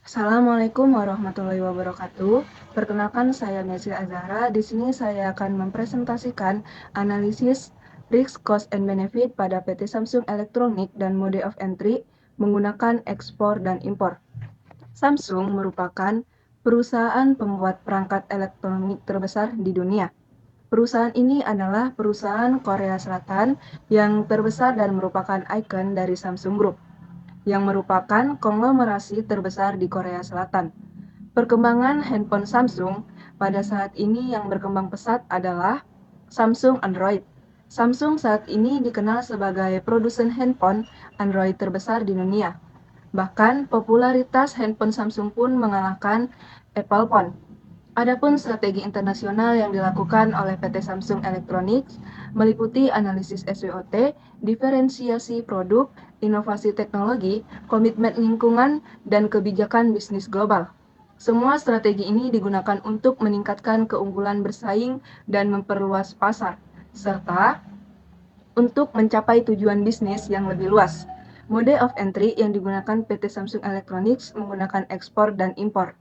Assalamualaikum warahmatullahi wabarakatuh. Perkenalkan saya Mesri Azhara. Di sini saya akan mempresentasikan analisis risk, cost, and benefit pada PT Samsung Electronics dan mode of entry menggunakan ekspor dan impor. Samsung merupakan perusahaan pembuat perangkat elektronik terbesar di dunia. Perusahaan ini adalah perusahaan Korea Selatan yang terbesar dan merupakan ikon dari Samsung Group, yang merupakan konglomerasi terbesar di Korea Selatan. Perkembangan handphone Samsung pada saat ini yang berkembang pesat adalah Samsung Android. Samsung saat ini dikenal sebagai produsen handphone Android terbesar di dunia. Bahkan popularitas handphone Samsung pun mengalahkan Apple Phone. Adapun strategi internasional yang dilakukan oleh PT Samsung Electronics meliputi analisis SWOT, diferensiasi produk, inovasi teknologi, komitmen lingkungan, dan kebijakan bisnis global. Semua strategi ini digunakan untuk meningkatkan keunggulan bersaing dan memperluas pasar, serta untuk mencapai tujuan bisnis yang lebih luas. Mode of entry yang digunakan PT Samsung Electronics menggunakan ekspor dan impor.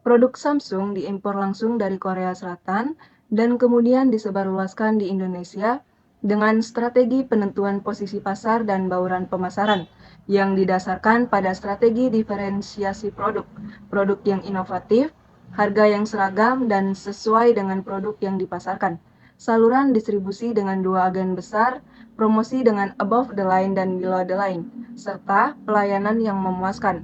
Produk Samsung diimpor langsung dari Korea Selatan dan kemudian disebarluaskan di Indonesia dengan strategi penentuan posisi pasar dan bauran pemasaran yang didasarkan pada strategi diferensiasi produk, produk yang inovatif, harga yang seragam dan sesuai dengan produk yang dipasarkan, saluran distribusi dengan dua agen besar, promosi dengan above the line dan below the line, serta pelayanan yang memuaskan,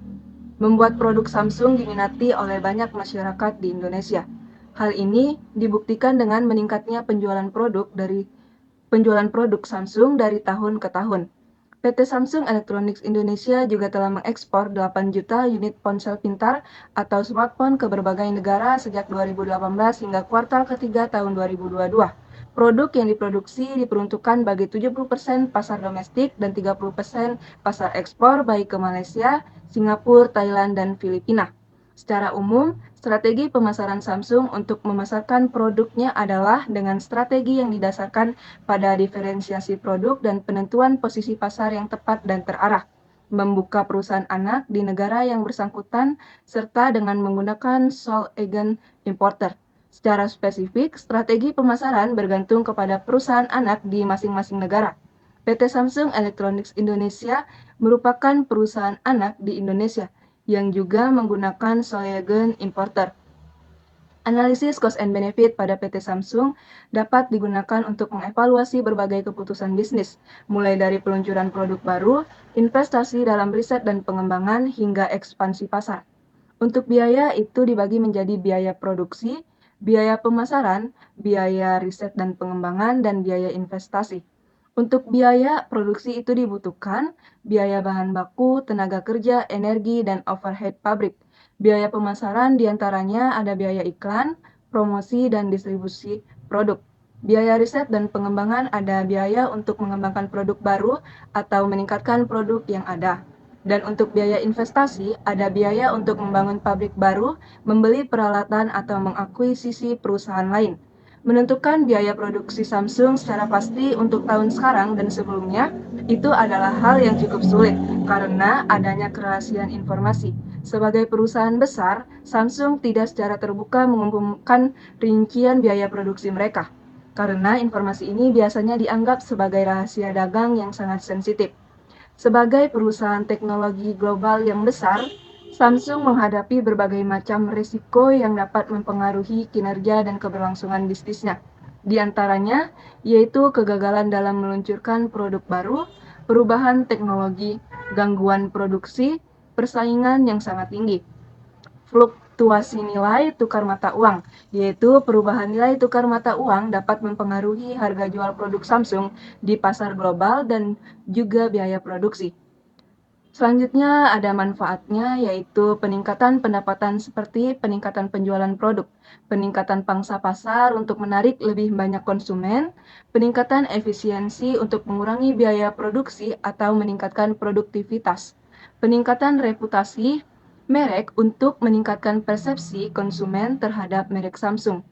membuat produk Samsung diminati oleh banyak masyarakat di Indonesia. Hal ini dibuktikan dengan meningkatnya penjualan produk Samsung dari tahun ke tahun. PT Samsung Electronics Indonesia juga telah mengekspor 8 juta unit ponsel pintar atau smartphone ke berbagai negara sejak 2018 hingga kuartal ketiga tahun 2022. Produk yang diproduksi diperuntukkan bagi 70% pasar domestik dan 30% pasar ekspor baik ke Malaysia, Singapura, Thailand, dan Filipina. Secara umum, strategi pemasaran Samsung untuk memasarkan produknya adalah dengan strategi yang didasarkan pada diferensiasi produk dan penentuan posisi pasar yang tepat dan terarah, membuka perusahaan anak di negara yang bersangkutan, serta dengan menggunakan sole agent importer. Secara spesifik, strategi pemasaran bergantung kepada perusahaan anak di masing-masing negara. PT Samsung Electronics Indonesia merupakan perusahaan anak di Indonesia yang juga menggunakan sole agent importer. Analisis cost and benefit pada PT Samsung dapat digunakan untuk mengevaluasi berbagai keputusan bisnis, mulai dari peluncuran produk baru, investasi dalam riset dan pengembangan, hingga ekspansi pasar. Untuk biaya itu dibagi menjadi biaya produksi, biaya pemasaran, biaya riset dan pengembangan, dan biaya investasi. Untuk biaya produksi itu dibutuhkan biaya bahan baku, tenaga kerja, energi, dan overhead pabrik. Biaya pemasaran diantaranya ada biaya iklan, promosi, dan distribusi produk. Biaya riset dan pengembangan ada biaya untuk mengembangkan produk baru atau meningkatkan produk yang ada. Dan untuk biaya investasi, ada biaya untuk membangun pabrik baru, membeli peralatan, atau mengakuisisi perusahaan lain. Menentukan biaya produksi Samsung secara pasti untuk tahun sekarang dan sebelumnya itu adalah hal yang cukup sulit karena adanya kerahasiaan informasi. Sebagai perusahaan besar, Samsung tidak secara terbuka mengumumkan rincian biaya produksi mereka karena informasi ini biasanya dianggap sebagai rahasia dagang yang sangat sensitif. Sebagai perusahaan teknologi global yang besar, Samsung menghadapi berbagai macam risiko yang dapat mempengaruhi kinerja dan keberlangsungan bisnisnya. Di antaranya, yaitu kegagalan dalam meluncurkan produk baru, perubahan teknologi, gangguan produksi, persaingan yang sangat tinggi, fluktuasi nilai tukar mata uang, yaitu perubahan nilai tukar mata uang dapat mempengaruhi harga jual produk Samsung di pasar global dan juga biaya produksi. Selanjutnya ada manfaatnya yaitu peningkatan pendapatan seperti peningkatan penjualan produk, peningkatan pangsa pasar untuk menarik lebih banyak konsumen, peningkatan efisiensi untuk mengurangi biaya produksi atau meningkatkan produktivitas, peningkatan reputasi merek untuk meningkatkan persepsi konsumen terhadap merek Samsung.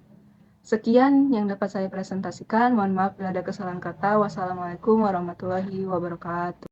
Sekian yang dapat saya presentasikan. Mohon maaf bila ada kesalahan kata. Wassalamualaikum warahmatullahi wabarakatuh.